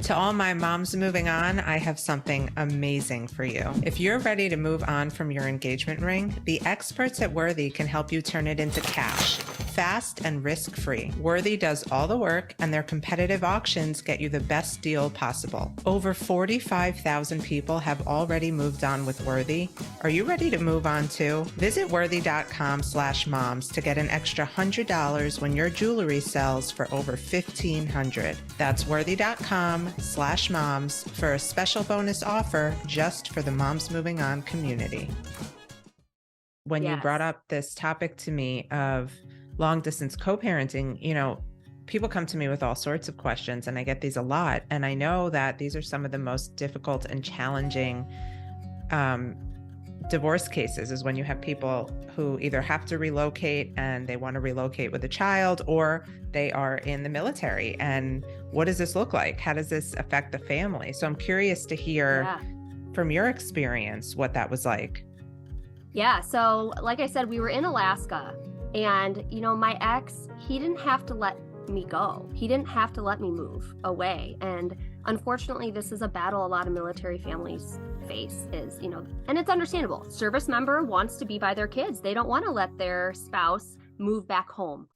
To all my moms moving on, I have something amazing for you. If you're ready to move on from your engagement ring, the experts at Worthy can help you turn it into cash, fast and risk-free. Worthy does all the work, and their competitive auctions get you the best deal possible. Over 45,000 people have already moved on with Worthy. Are you ready to move on too? Visit worthy.com/moms to get an extra $100 when your jewelry sells for over $1,500. That's worthy.com/moms for a special bonus offer just for the Moms Moving On community. When you brought up this topic to me of long distance co-parenting, you know, people come to me with all sorts of questions, and I get these a lot. And I know that these are some of the most difficult and challenging divorce cases, is when you have people who either have to relocate and they want to relocate with a child, or they are in the military. And what does this look like? How does this affect the family? So I'm curious to hear from your experience what that was like. Yeah. So like I said, we were in Alaska, and, you know, my ex, he didn't have to let me go. He didn't have to let me move away. And unfortunately, this is a battle a lot of military families face, is, you know, and it's understandable. Service member wants to be by their kids. They don't want to let their spouse move back home.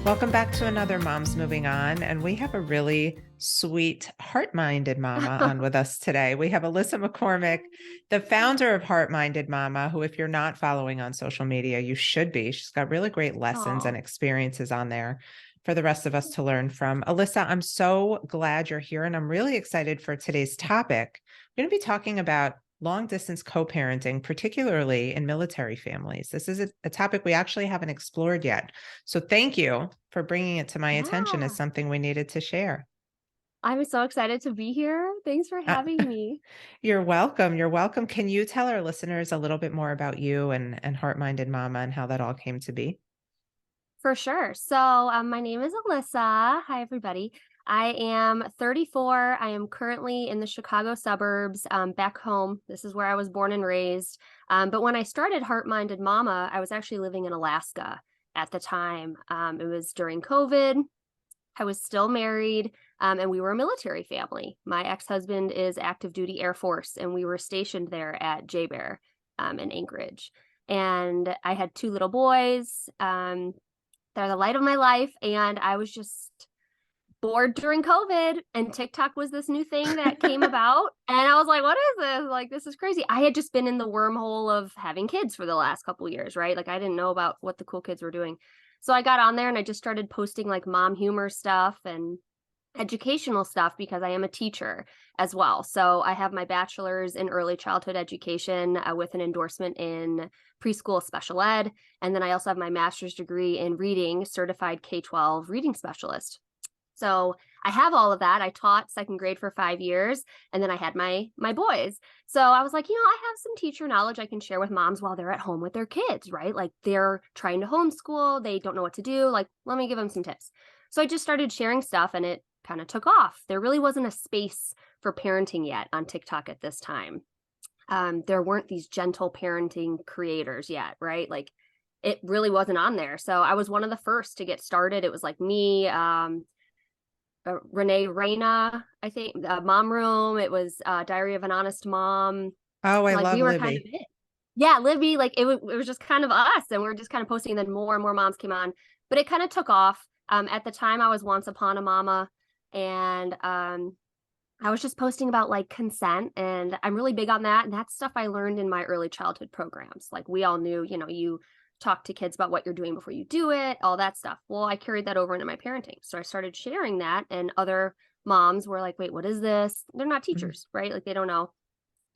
Welcome back to another Moms Moving On, and we have a really sweet, heart-minded mama on with us today. We have Alyssa McCormick, the founder of Heart-Minded Mama, who, if you're not following on social media, you should be. She's got really great lessons and experiences on there for the rest of us to learn from. Alyssa, I'm so glad you're here, and I'm really excited for today's topic. We're going to be talking about long-distance co-parenting, particularly in military families. This is a topic we actually haven't explored yet. So thank you for bringing it to my attention as something we needed to share. I'm so excited to be here. Thanks for having me. You're welcome. You're welcome. Can you tell our listeners a little bit more about you and Heart-Minded Mama and how that all came to be? For sure. So my name is Alyssa. Hi, everybody. I am 34. I am currently in the Chicago suburbs, back home. This is where I was born and raised. But when I started Heart-Minded Mama, I was actually living in Alaska at the time. It was during COVID. I was still married, and we were a military family. My ex-husband is active duty Air Force, and we were stationed there at J-Bear in Anchorage. And I had 2 little boys. They're the light of my life, and I was just bored during COVID, and TikTok was this new thing that came about. And I was like, what is this? Like, this is crazy. I had just been in the wormhole of having kids for the last couple of years, right? Like, I didn't know about what the cool kids were doing. So I got on there and I just started posting like mom humor stuff and educational stuff, because I am a teacher as well. So I have my bachelor's in early childhood education with an endorsement in preschool special ed. And then I also have my master's degree in reading, certified K-12 reading specialist. So I have all of that. I taught second grade for 5 years, and then I had my boys. So I was like, you know, I have some teacher knowledge I can share with moms while they're at home with their kids, right? Like, they're trying to homeschool, they don't know what to do. Like, let me give them some tips. So I just started sharing stuff, and it kind of took off. There really wasn't a space for parenting yet on TikTok at this time. There weren't these gentle parenting creators yet, right? Like, it really wasn't on there. So I was one of the first to get started. It was like me, Renee Reina, I think, Mom Room. It was Diary of an Honest Mom. Oh, I like, love we were Libby. kind of it. Yeah, Libby, like it was just kind of us, and we were just kind of posting, and then more and more moms came on. But it kind of took off. At the time, I was once upon a mama, and I was just posting about like consent, and I'm really big on that. And that's stuff I learned in my early childhood programs. Like, we all knew, you know, you talk to kids about what you're doing before you do it, all that stuff. Well, I carried that over into my parenting. So I started sharing that, and other moms were like, wait, what is this? They're not teachers, right? Like, they don't know.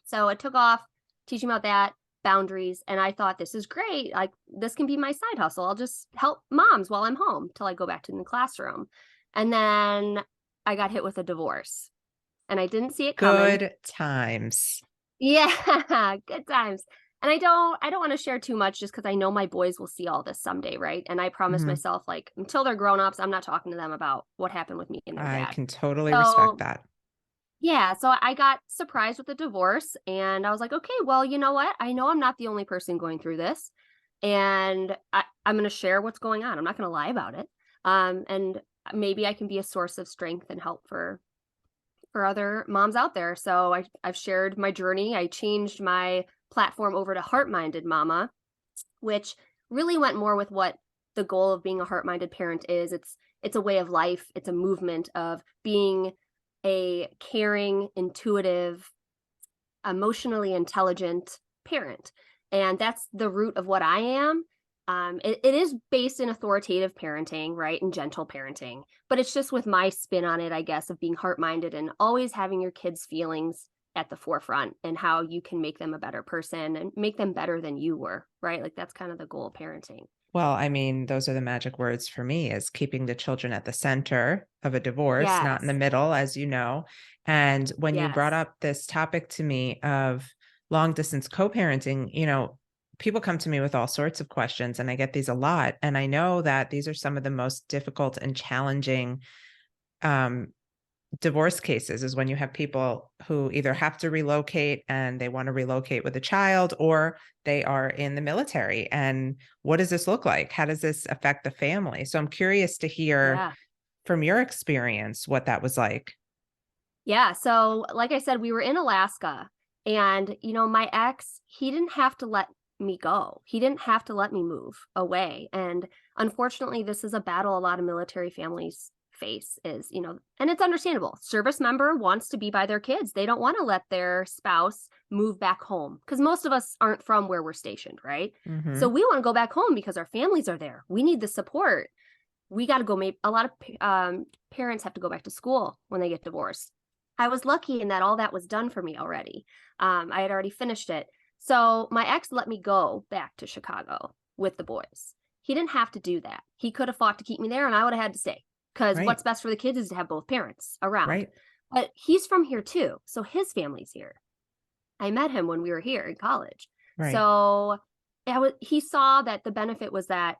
So it took off, teaching about that, boundaries. And I thought, this is great. Like, this can be my side hustle. I'll just help moms while I'm home till I go back to the classroom. And then I got hit with a divorce, and I didn't see it coming. Good times. Yeah, good times. And I don't want to share too much, just because I know my boys will see all this someday, right? And I promised myself, like, until they're grown-ups, I'm not talking to them about what happened with me and their dad. I can totally respect that. Yeah, so I got surprised with the divorce, and I was like, okay, well, you know what? I know I'm not the only person going through this. And I'm going to share what's going on. I'm not going to lie about it. And maybe I can be a source of strength and help for other moms out there. So I've shared my journey. I changed my platform over to Heart-Minded Mama, which really went more with what the goal of being a heart-minded parent is. It's a way of life. It's a movement of being a caring, intuitive, emotionally intelligent parent. And that's the root of what I am. It is based in authoritative parenting, right? And gentle parenting, but it's just with my spin on it, I guess, of being heart-minded and always having your kids' feelings at the forefront and how you can make them a better person and make them better than you were, right? Like that's kind of the goal of parenting. Well, I mean, those are the magic words for me, is keeping the children at the center of a divorce, not in the Yes. middle, as you know. And when you brought Yes. up this topic to me of long distance co-parenting, people come to me with all sorts of questions, and I get these a lot. And I know that these are some of the most difficult and challenging um, divorce cases, is when you have people who either have to relocate and they want to relocate with a child, or they are in the military. And what does this look like? How does this affect the family? So I'm curious to hear Yeah. from your experience what that was like. Yeah. So, like I said, we were in Alaska, and, my ex, he didn't have to let me go. He didn't have to let me move away. And unfortunately, this is a battle a lot of military families face is, and it's understandable. Service member wants to be by their kids. They don't want to let their spouse move back home because most of us aren't from where we're stationed, right? So Mm-hmm. we want to go back home because our families are there. We need the support. We got to go. Maybe a lot of parents have to go back to school when they get divorced. I was lucky in that all that was done for me already. I had already finished it. So my ex let me go back to Chicago with the boys. He didn't have to do that. He could have fought to keep me there and I would have had to stay because Right. what's best for the kids is to have both parents around. Right. But he's from here too. So his family's here. I met him when we were here in college. Right. So he saw that the benefit was that,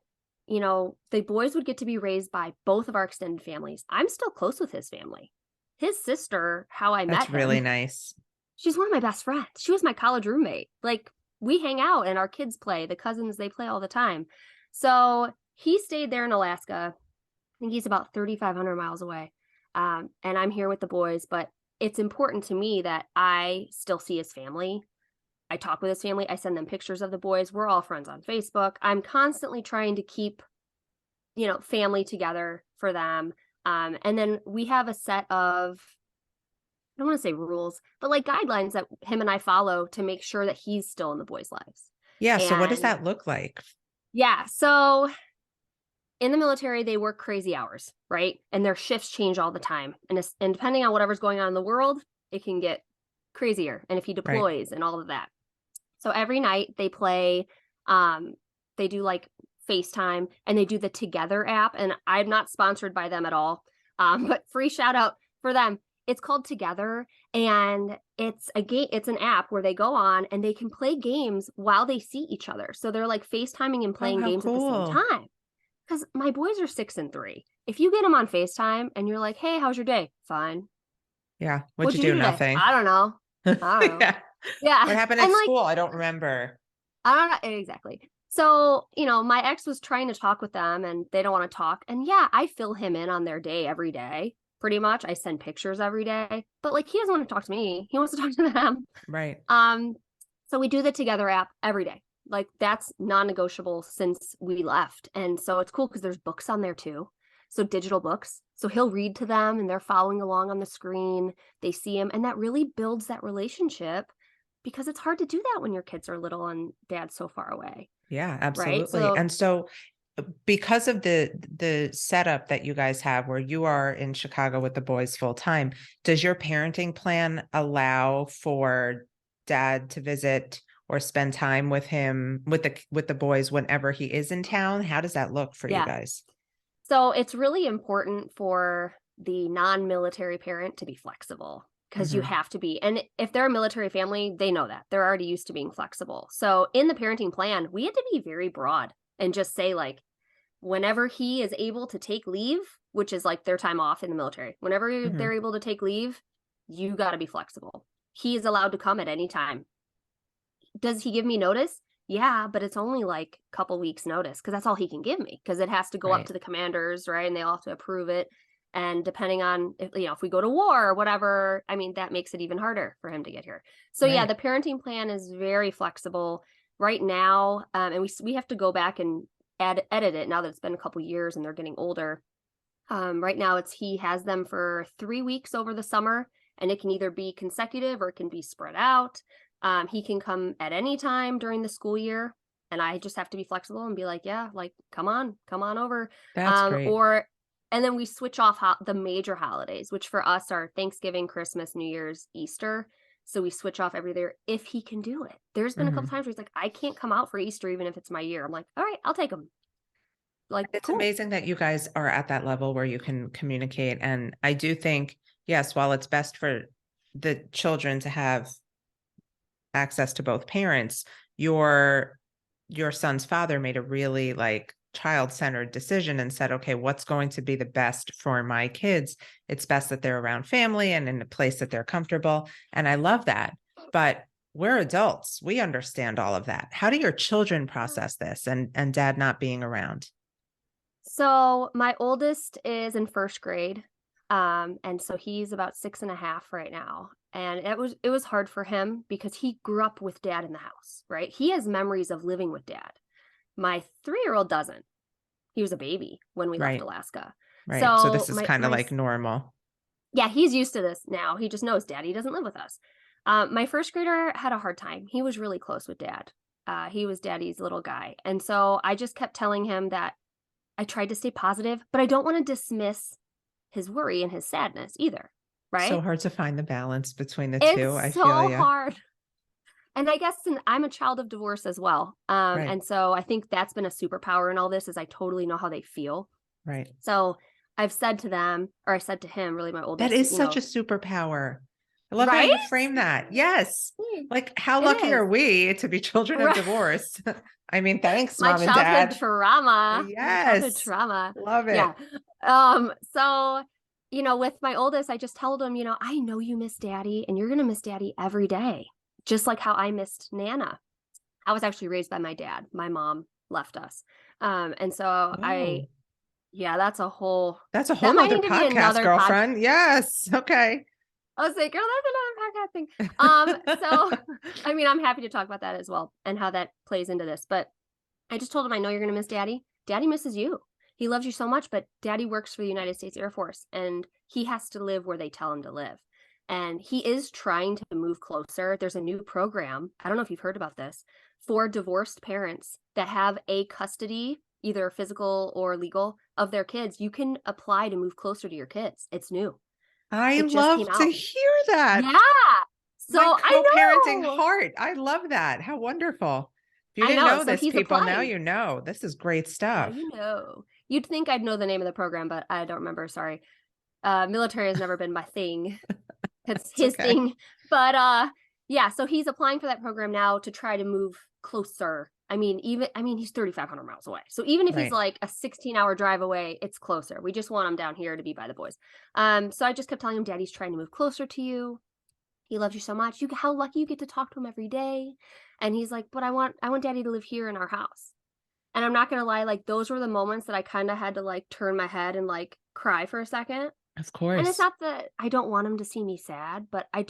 the boys would get to be raised by both of our extended families. I'm still close with his family. His sister, how I met That's really him, nice. she's one of my best friends. She was my college roommate. Like we hang out and our kids play, the cousins, they play all the time. So he stayed there in Alaska. I think he's about 3,500 miles away. And I'm here with the boys, but it's important to me that I still see his family. I talk with his family. I send them pictures of the boys. We're all friends on Facebook. I'm constantly trying to keep, family together for them. And then we have a set of, I don't want to say rules, but like guidelines that him and I follow to make sure that he's still in the boys' lives. Yeah. So what does And that look like? yeah, so in the military, they work crazy hours, right? And their shifts change all the time. And depending on whatever's going on in the world, it can get crazier. And if he Right. deploys and all of that. So every night they play, they do like FaceTime and they do the Together app. And I'm not sponsored by them at all. But free shout out for them. It's called Together and it's a game, it's an app where they go on and they can play games while they see each other. So they're like FaceTiming and Oh, playing how games at the same cool. time. Because my boys are 6 and 3. If you get them on FaceTime and you're like, hey, how's your day? Fine. Yeah. What'd What'd you you do? do today? Nothing. I don't know. I don't know. Yeah. Yeah. What happened And at like, school? I don't remember. I don't know exactly. So, my ex was trying to talk with them and they don't want to talk. And yeah, I fill him in on their day every day, pretty much. I send pictures every day, but like he doesn't want to talk to me. He wants to talk to them. Right. So we do the Together app every day. Like that's non-negotiable since we left. And so it's cool because there's books on there too. So digital books. So he'll read to them and they're following along on the screen. They see him and that really builds that relationship because it's hard to do that when your kids are little and dad's so far away. Yeah, Right. absolutely. So And so because of the setup that you guys have where you are in Chicago with the boys full time, does your parenting plan allow for dad to visit or spend time with him with the boys whenever he is in town? How does that look for you yeah. guys? So it's really important for the non-military parent to be flexible because you Hmm. have to be. And if they're a military family, they know that. They're already used to being flexible. So in the parenting plan, we had to be very broad and just say like, whenever he is able to take leave, which is like their time off in the military, whenever Hmm. they're able to take leave, you got to be flexible. He is allowed to come at any time. Does he give me notice? yeah, but it's only like a couple weeks notice because that's all he can give me because it has to go up Right. to the commanders, right? And they all have to approve it. And depending on if we go to war or whatever, I mean, that makes it even harder for him to get here. So yeah, Right. the parenting plan is very flexible right now. And we have to go back and edit it now that it's been a couple years and they're getting older. Right now he has them for 3 weeks over the summer, and it can either be consecutive or it can be spread out. He can come at any time during the school year, and I just have to be flexible and be like, yeah, like come on over. That's great. Or and then we switch off the major holidays, which for us are Thanksgiving, Christmas, New Year's, Easter. So we switch off every year if he can do it. There's been a couple Mhm. times where he's like, I can't come out for Easter even if it's my year. I'm like, all right, I'll take him. Like, It's cool. amazing that you guys are at that level where you can communicate. And I do think, yes, while it's best for the children to have access to both parents, your your son's father made a really like child-centered decision and said, okay, what's going to be the best for my kids? It's best that they're around family and in a place that they're comfortable. And I love that. But we're adults. We understand all of that. How do your children process this and dad not being around? So my oldest is in first grade. And so he's about 6.5 right now. And it was hard for him because he grew up with dad in the house, right? He has memories of living with dad. My 3-year-old doesn't. He was a baby when we left Right. Alaska. Right. So So this is kind of like normal. yeah, he's used to this now. He just knows daddy doesn't live with us. My first grader had a hard time. He was really close with dad. He was daddy's little guy. And so I just kept telling him that I tried to stay positive, but I don't want to dismiss his worry and his sadness either, So right? hard to find the balance between the It's two. I feel so you. hard. And I guess I'm a child of divorce as well. Right. And so I think that's been a superpower in all this is I totally know how they feel. Right. So I've said to them, or I said to him, really my That oldest, is such a superpower. I love how right? you frame that. Yes. Like, how It lucky is. are we to be children of Right. divorce? I mean, thanks, My mom and childhood dad. trauma. My childhood Yes. trauma. Love Yeah. it. So, with my oldest, I just told him, I know you miss daddy and you're going to miss daddy every day, just like how I missed Nana. I was actually raised by my dad. My mom left us. And so Oh, yeah, that's a whole, that's a that whole might nother need to be podcast, another podcast. girlfriend. Yes. Okay. I was like, girl, that's another podcast thing. So, I mean, I'm happy to talk about that as well and how that plays into this, but I just told him, I know you're going to miss daddy. Daddy misses you. He loves you so much, but daddy works for the United States Air Force and he has to live where they tell him to live. And he is trying to move closer. There's a new program. I don't know if you've heard about this for divorced parents that have a custody, either physical or legal, of their kids. You can apply to move closer to your kids. It's new. I It just love came to out. hear that. Yeah. So My I co-parenting know. heart. I love that. How wonderful. If you I didn't know. know So this, he's people, now applying. you know. This is great Now stuff. you know. You'd think I'd know the name of the program, but I don't remember. Sorry. Military has never been my thing. It's It's his okay. thing. But yeah, so he's applying for that program now to try to move closer. He's 3,500 miles away. So even if he's Right. like a 16-hour drive away, it's closer. We just want him down here to be by the boys. So I just kept telling him, Daddy's trying to move closer to you. He loves you so much. How lucky you get to talk to him every day. And he's like, but I want Daddy to live here in our house. And I'm not gonna lie, like those were the moments that I kind of had to like turn my head and like cry for a second. Of And it's course. not that I don't want him to see me sad, but I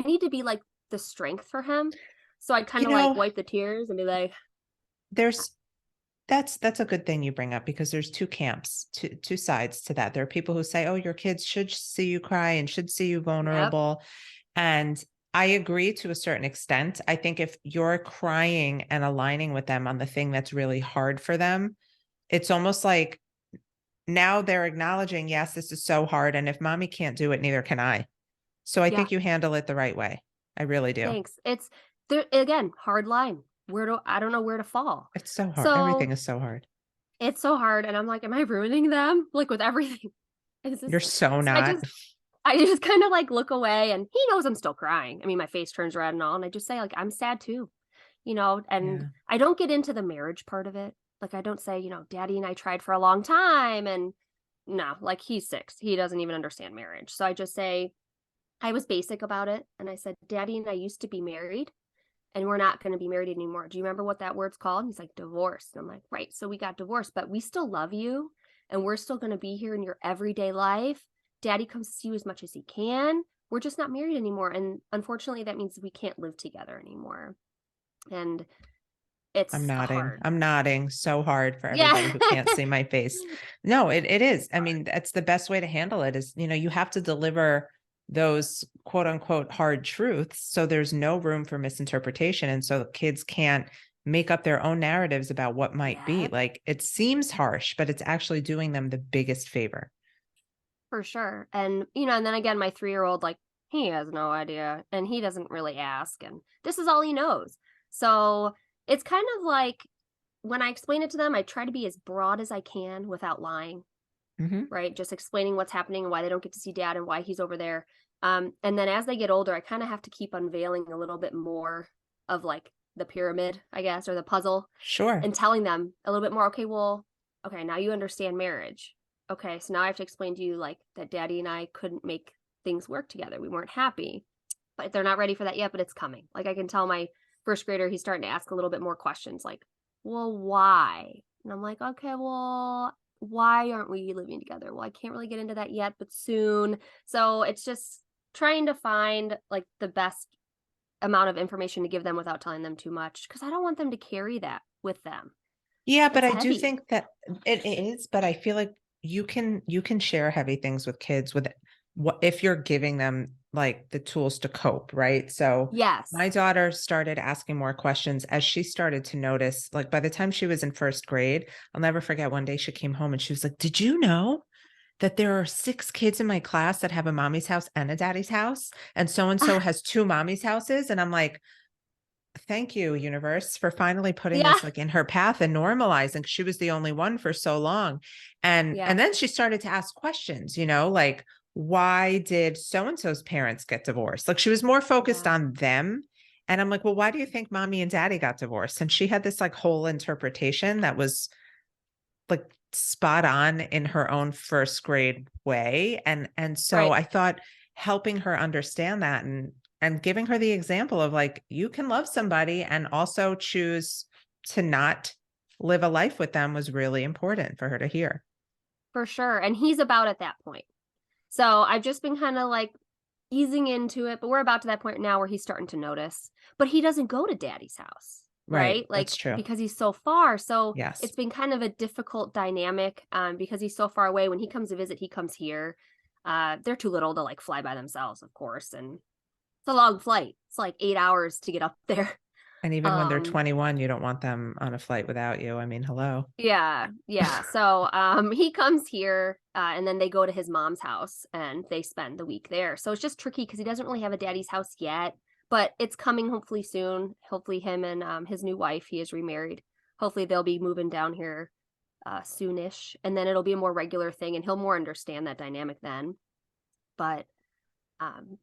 need to be like the strength for him. So I kind You of like know, wipe the tears and be like, there's that's a good thing you bring up because there's two camps, two sides to that. There are people who say, "Oh, your kids should see you cry and should see you yep, vulnerable." And I agree to a certain extent. I think if you're crying and aligning with them on the thing that's really hard for them, it's almost like now they're acknowledging, yes, this is so hard. And if mommy can't do it, neither can I. So I yeah, think you handle it the right way. I really do. thanks. It's there again, hard line. I don't know where to fall. It's so hard. So Everything is so hard. it's so hard. And I'm like, am I ruining them? Like with everything? Is this You're so so not. I just kind of like look away and he knows I'm still crying. I mean, my face turns red and all, and I just say, like, I'm sad too, and Yeah. I don't get into the marriage part of it. Like, I don't say, daddy and I tried for a long time. And no, like, he's 6. He doesn't even understand marriage. So I just say, I was basic about it. And I said, Daddy and I used to be married. and we're not going to be married anymore. Do you remember what that word's called? And he's like, divorce. And I'm like, right. So we got divorced, but we still love you and we're still going to be here in your everyday life. Daddy comes to see you as much as he can. We're just not married anymore. And unfortunately, that means we can't live together anymore. And I'm it's nodding. hard. I'm nodding so hard for Yeah. everybody who can't see my face. No, it is. I mean, that's the best way to handle it is, you have to deliver those quote unquote hard truths. So there's no room for misinterpretation. And so kids can't make up their own narratives about what might be. Yeah, Like it seems harsh, but it's actually doing them the biggest favor. for sure. And, and then again, my 3-year-old, like, he has no idea and he doesn't really ask. And this is all he knows. So it's kind of like when I explain it to them, I try to be as broad as I can without lying, Mhm. right? Just explaining what's happening and why they don't get to see dad and why he's over there. And then as they get older, I kind of have to keep unveiling a little bit more of like the pyramid, I guess, or the puzzle, Sure. and telling them a little bit more. Okay, now you understand marriage. Okay, so now I have to explain to you like that daddy and I couldn't make things work together. We weren't happy, but they're not ready for that yet, but it's coming. Like I can tell my first grader, he's starting to ask a little bit more questions like, well, why? And I'm like, okay, well, why aren't we living together? Well, I can't really get into that yet, but soon. So it's just trying to find like the best amount of information to give them without telling them too much because I don't want them to carry that with them. Yeah, but It's I do heavy. think that it is, but I feel like you can share heavy things with kids with what if you're giving them like the tools to cope, right? So Yes. my daughter started asking more questions as she started to notice, like by the time she was in first grade, I'll never forget one day she came home and she was like, "Did you know that there are 6 kids in my class that have a mommy's house and a daddy's house? And so has 2 mommy's houses." And I'm like, thank you, universe, for finally putting Yeah. this like in her path and normalizing. She was the only one for so long. And Yeah. then she started to ask questions, like why did so and so's parents get divorced? Like she was more focused Yeah. on them. And I'm like, well, why do you think mommy and daddy got divorced? And she had this like whole interpretation that was like spot on in her own first grade way. And so Right. I thought helping her understand that and giving her the example of like you can love somebody and also choose to not live a life with them was really important for her to hear. For sure. And he's about at that point. So I've just been kind of like easing into it, but we're about to that point now where he's starting to notice. But he doesn't go to daddy's house, Right. right? Like That's true. because he's so far. So Yes. it's been kind of a difficult dynamic because he's so far away. When he comes to visit, he comes here. They're too little to like fly by themselves, of course. And it's a long flight. It's like 8 hours to get up there. And even when they're Um, 21, you don't want them on a flight without you. I mean, hello. Yeah, yeah. So he comes here and then they go to his mom's house and they spend the week there. So it's just tricky because he doesn't really have a daddy's house yet, but it's coming hopefully soon. Hopefully him and his new wife, he is remarried. Hopefully they'll be moving down here soonish, and then it'll be a more regular thing and he'll more understand that dynamic then. But um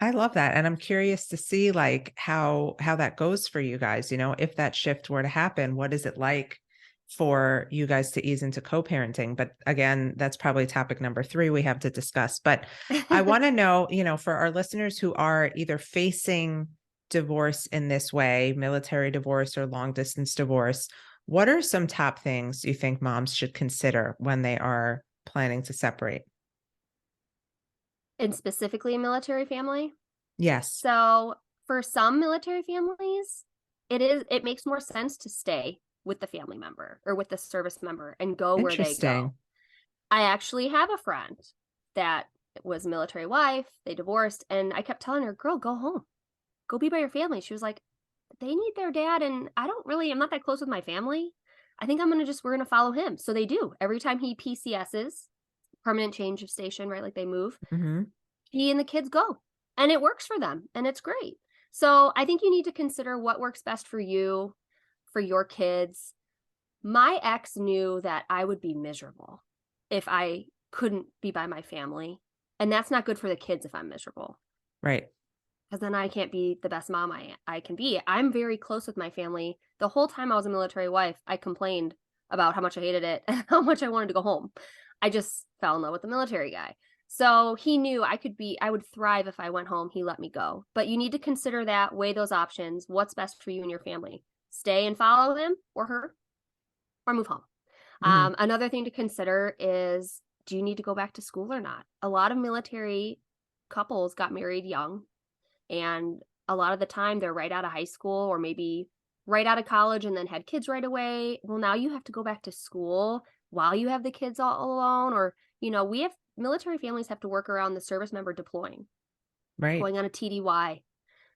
I love that. And I'm curious to see like how that goes for you guys, if that shift were to happen, what is it like for you guys to ease into co-parenting? But again, that's probably topic number 3 we have to discuss. But I want to know, for our listeners who are either facing divorce in this way, military divorce or long distance divorce, what are some top things you think moms should consider when they are planning to separate? and specifically a military family. Yes. So for some military families, it makes more sense to stay with the family member or with the service member and go where they go. Interesting. I actually have a friend that was a military wife, they divorced, and I kept telling her, "Girl, go home. Go be by your family." She was like, "They need their dad and I'm not that close with my family. I think we're going to follow him." So they do. Every time he PCSs, permanent change of station, right? Like they move, Mhm. he and the kids go and it works for them and it's great. So I think you need to consider what works best for you, for your kids. My ex knew that I would be miserable if I couldn't be by my family. And that's not good for the kids if I'm miserable Right. because then I can't be the best mom I can be. I'm very close with my family. The whole time I was a military wife, I complained about how much I hated it and how much I wanted to go home. I just fell in love with the military guy. So he knew I would thrive if I went home. He let me go. But you need to consider that, weigh those options. What's best for you and your family? Stay and follow him or her, or move home. Mhm. Another thing to consider is, do you need to go back to school or not? A lot of military couples got married young, and a lot of the time they're right out of high school or maybe right out of college and then had kids right away. Well, now you have to go back to school while you have the kids all alone, or, we have military families have to work around the service member deploying, Right. going on a TDY.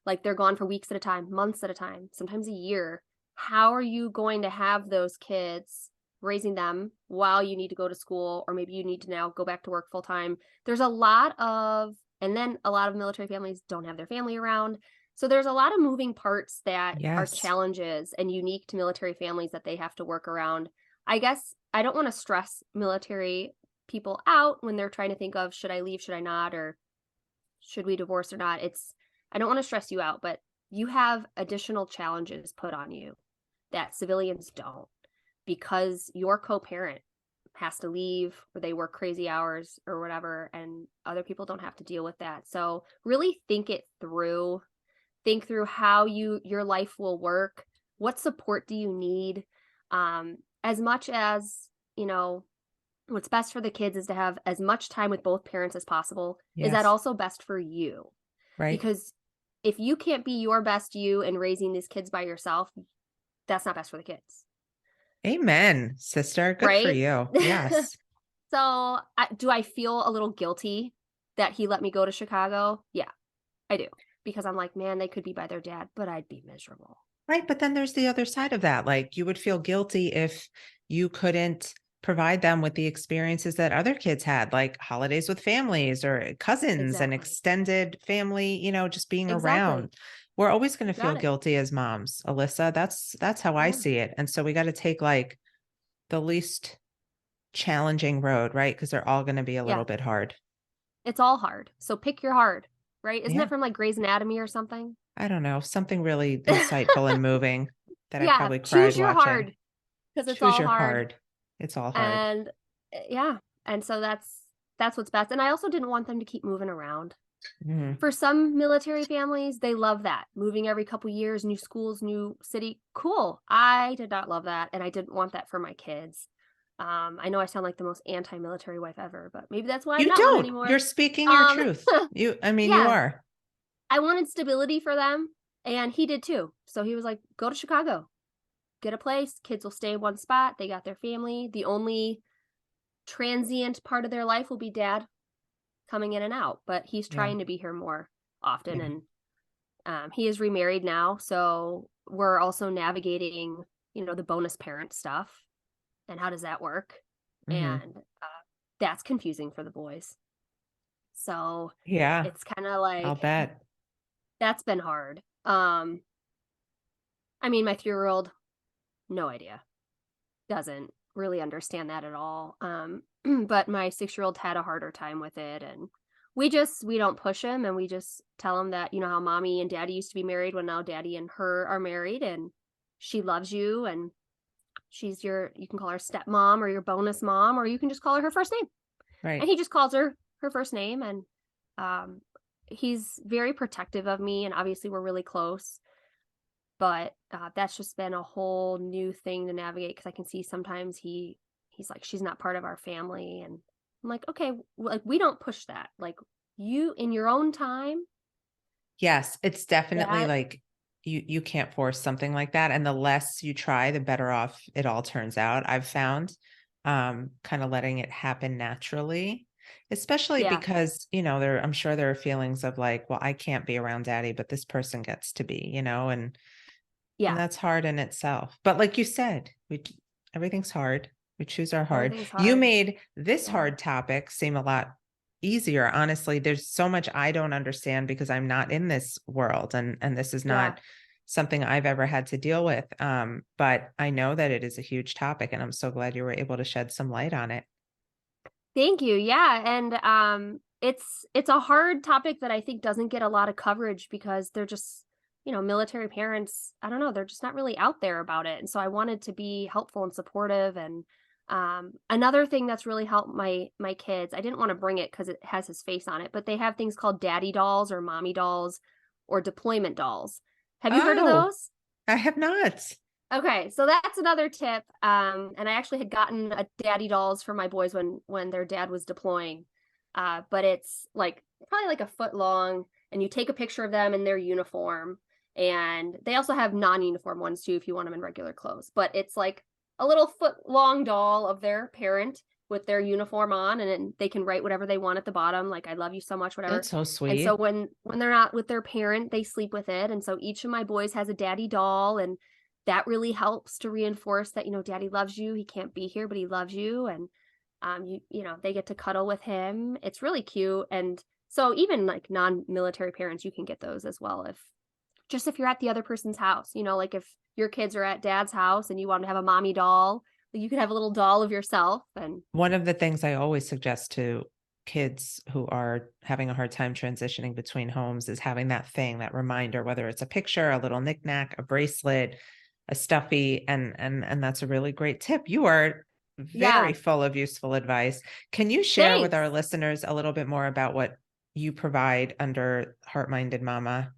Like, they're gone for weeks at a time, months at a time, sometimes a year. How are you going to have those kids, raising them while you need to go to school, or maybe you need to now go back to work full time? There's a lot of, and then a lot of military families don't have their family around. So there's a lot of moving parts that are Yes. challenges and unique to military families that they have to work around. I guess I don't want to stress military people out when they're trying to think of, should I leave, should I not, or should we divorce or not? I don't want to stress you out, but you have additional challenges put on you that civilians don't, because your co-parent has to leave or they work crazy hours or whatever, and other people don't have to deal with that. So really think it through. Think through how your life will work. What support do you need? As much as, what's best for the kids is to have as much time with both parents as possible. Is that Yes. also best for you? Right. Because if you can't be your best you and raising these kids by yourself, that's not best for the kids, Amen, sister. Good for right? you. Yes. So, do I feel a little guilty that he let me go to Chicago? Yeah, I do. Because I'm like, man, they could be by their dad, but I'd be miserable. Right. But then there's the other side of that. Like you would feel guilty if you couldn't provide them with the experiences that other kids had, like holidays with families or cousins and Exactly. extended family, just being Exactly. around. We're always going You to feel got it. guilty as moms, Alyssa. That's how I Yeah. see it. And so we got to take like the least challenging road, right? Because they're all going to be a little Yeah. bit hard. It's all hard. So pick your hard, right? Isn't that Yeah. from like Grey's Anatomy or something? I don't know. Something really insightful and moving that I Yeah. probably cried Choose your watching. hard, because it's Choose all your hard. hard. It's all hard. And yeah. And so that's what's best. And I also didn't want them to keep moving around. Mhm. For some military families, they love that. Moving every couple years, new schools, new city. Cool. I did not love that, and I didn't want that for my kids. I know I sound like the most anti-military wife ever, but maybe that's why I'm You not one don't. anymore. You're speaking your Um, truth. You yeah, are. I wanted stability for them, and he did too. So he was like, "Go to Chicago, get a place. Kids will stay in one spot. They got their family. The only transient part of their life will be dad coming in and out, but he's Yeah. trying to be here more often, Yeah. and he is remarried now, so we're also navigating, the bonus parent stuff and how does that work, Hmm. and that's confusing for the boys. So Yeah. it's kind of I'll like bet. that's been hard. I mean, my 3-year-old, no idea, doesn't really understand that at all. But my 6-year-old had a harder time with it, and we don't push him, and we just tell him that, how mommy and daddy used to be married, when now daddy and her are married, and she loves you, and you can call her stepmom or your bonus mom, or you can just call her first name. And Right. he just calls her first name, and um he's very protective of me, and obviously we're really close. But that's just been a whole new thing to navigate, because I can see sometimes he's like, she's not part of our family, and I'm like, okay, like, we don't push that. Like, you in your own time. Yes. It's definitely That like you can't force something like that. And the less you try, the better off it all turns out. I've found kind of letting it happen naturally, especially Yeah, because, I'm sure there are feelings of like, well, I can't be around daddy, but this person gets to be, and yeah, that's hard in itself. But like you said, everything's hard. We choose our hard. everything's You hard. made this Yeah, hard topic seem a lot easier. Honestly, there's so much I don't understand because I'm not in this world, and this is yeah. not something I've ever had to deal with. But I know that it is a huge topic, and I'm so glad you were able to shed some light on it. Thank you. Yeah, and it's a hard topic that I think doesn't get a lot of coverage, because they're just, military parents, I don't know, they're just not really out there about it. And so I wanted to be helpful and supportive, and Another thing that's really helped my kids, I didn't want to bring it because it has his face on it, but they have things called daddy dolls or mommy dolls or deployment dolls. Have you heard of Oh, those? I have not. Okay, so that's another tip. And I actually had gotten a daddy dolls for my boys when their dad was deploying. But it's like probably like a foot long, and you take a picture of them in their uniform. And they also have non-uniform ones too if you want them in regular clothes. But it's like a little foot long doll of their parent with their uniform on, and then they can write whatever they want at the bottom, like "I love you so much," whatever. That's so And so sweet. when they're not with their parent, they sleep with it. And so each of my boys has a daddy doll, and that really helps to reinforce that, daddy loves you. He can't be here, but he loves you. And they get to cuddle with him. It's really cute. And so even like non-military parents, you can get those as well if you're at the other person's house, like if your kids are at dad's house and you want to have a mommy doll, you could have a little doll of yourself. And One of the things I always suggest to kids who are having a hard time transitioning between homes is having that thing, that reminder, whether it's a picture, a little knickknack, a bracelet, a stuffy, and that's a really great tip. You are very yeah, full of useful advice. Can you share with thanks. our listeners a little bit more about what you provide under Heart Minded Mama?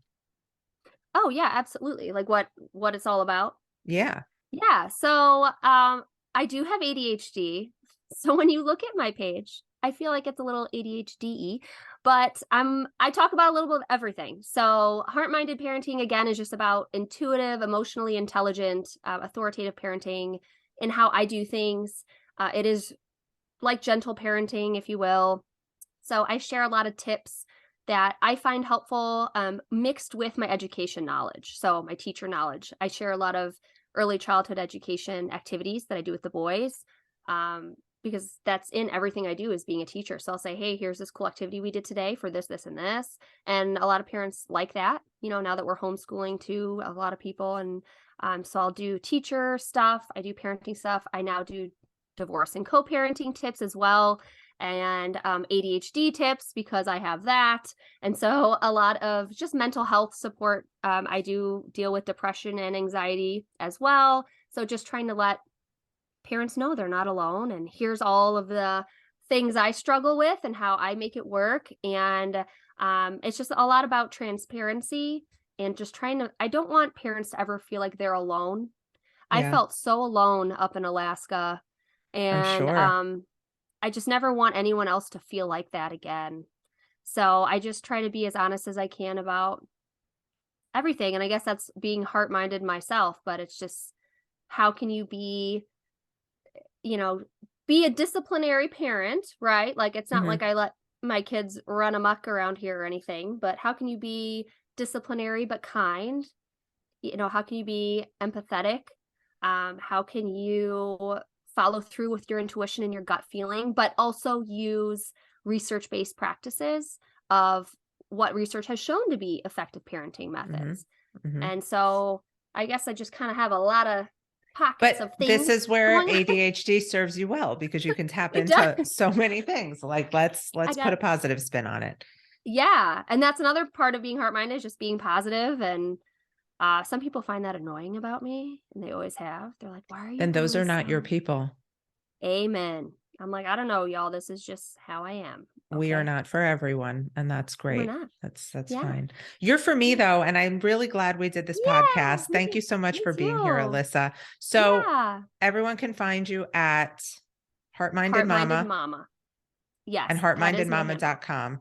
Oh yeah, absolutely. Like what it's all about. Yeah. Yeah. So I do have ADHD. So when you look at my page, I feel like it's a little ADHD, but I talk about a little bit of everything. So heart-minded parenting again is just about intuitive, emotionally intelligent, authoritative parenting and how I do things. It is like gentle parenting, if you will. So I share a lot of tips that I find helpful, mixed with my education knowledge. So my teacher knowledge. I share a lot of early childhood education activities that I do with the boys, because that's in everything I do is being a teacher. So I'll say, hey, here's this cool activity we did today for this, this, and this. And a lot of parents like that, now that we're homeschooling too, a lot of people. And so I'll do teacher stuff. I do parenting stuff. I now do divorce and co-parenting tips as well, and ADHD tips because I have that. And so a lot of just mental health support. I do deal with depression and anxiety as well. So just trying to let parents know they're not alone. And here's all of the things I struggle with and how I make it work. And it's just a lot about transparency and just I don't want parents to ever feel like they're alone. I Yeah, felt so alone up in Alaska. I'm And sure. I just never want anyone else to feel like that again. So I just try to be as honest as I can about everything. And I guess that's being heart-minded myself, but it's just how can you you know, be a disciplinary parent, right? Like it's not Mhm. like I let my kids run amok around here or anything, but how can you be disciplinary but kind? How can you be empathetic? How can you follow through with your intuition and your gut feeling, but also use research-based practices of what research has shown to be effective parenting Mhm. methods? Mhm. And so I guess I just kind of have a lot of pockets But of this things is where going on. ADHD serves you well because you can tap It into does. so many things. Like I let's put got a positive spin on it. Yeah, and that's another part of being heart-minded is just being positive. And some people find that annoying about me, and they always have. They're like, "Why are you Then those are always not your so?" people. Amen. I'm like, I don't know, y'all. This is just how I am. We are Okay. not for everyone, and that's We're great. not. That's Yeah. fine. You're for me Yeah. though, and I'm really glad we did this Yeah. podcast. Thank you so much Me for being here, too. Alyssa. So Yeah. everyone can find you at Heart Minded Heart-minded Mama mama. and Yes, that is my handle. heartmindedmama.com.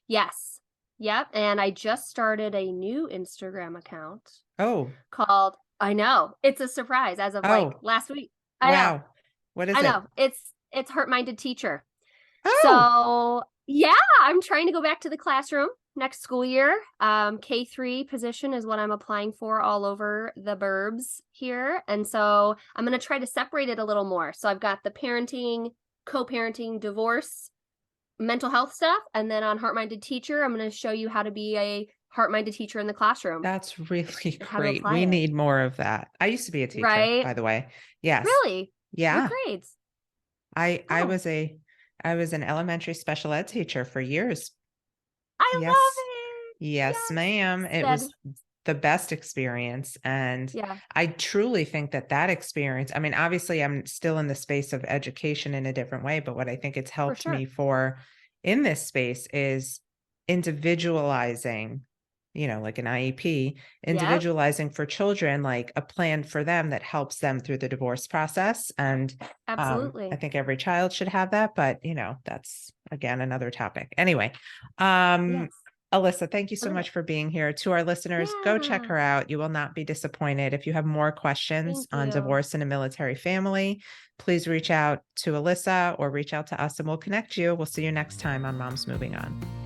Yes. Yep. And I just started a new Instagram account Oh, called, I know, it's a surprise as of like oh, last week. I know. wow. What is I it? know. It's Heart-minded teacher. Oh, So yeah, I'm trying to go back to the classroom next school year. K3 position is what I'm applying for all over the burbs here. And so I'm going to try to separate it a little more. So I've got the parenting, co-parenting, divorce, mental health stuff. And then on Heart-Minded Teacher, I'm going to show you how to be a heart-minded teacher in the classroom that's really and how to great. apply We it. need more of that. I used to be a teacher, Right? by the way. Yes. Really? What Yeah. grades? I Oh, was I was an elementary special ed teacher for years. I love Yes. it. Yes, Yes. ma'am. It Said was the best experience. And Yeah, I truly think that that experience, I mean, obviously I'm still in the space of education in a different way, but what I think it's for helped sure. me for in this space is individualizing, like an IEP, Yep, individualizing for children, like a plan for them that helps them through the divorce process. And I absolutely. think every child should have that, but that's again another topic. Anyway, um, Yes. Alyssa, thank you so I love much it. for being here. To our listeners, go check Yeah, her out. You will not be disappointed. If you have more questions thank on you. divorce in a military family, please reach out to Alyssa or reach out to us and we'll connect you. We'll see you next time on Moms Moving On.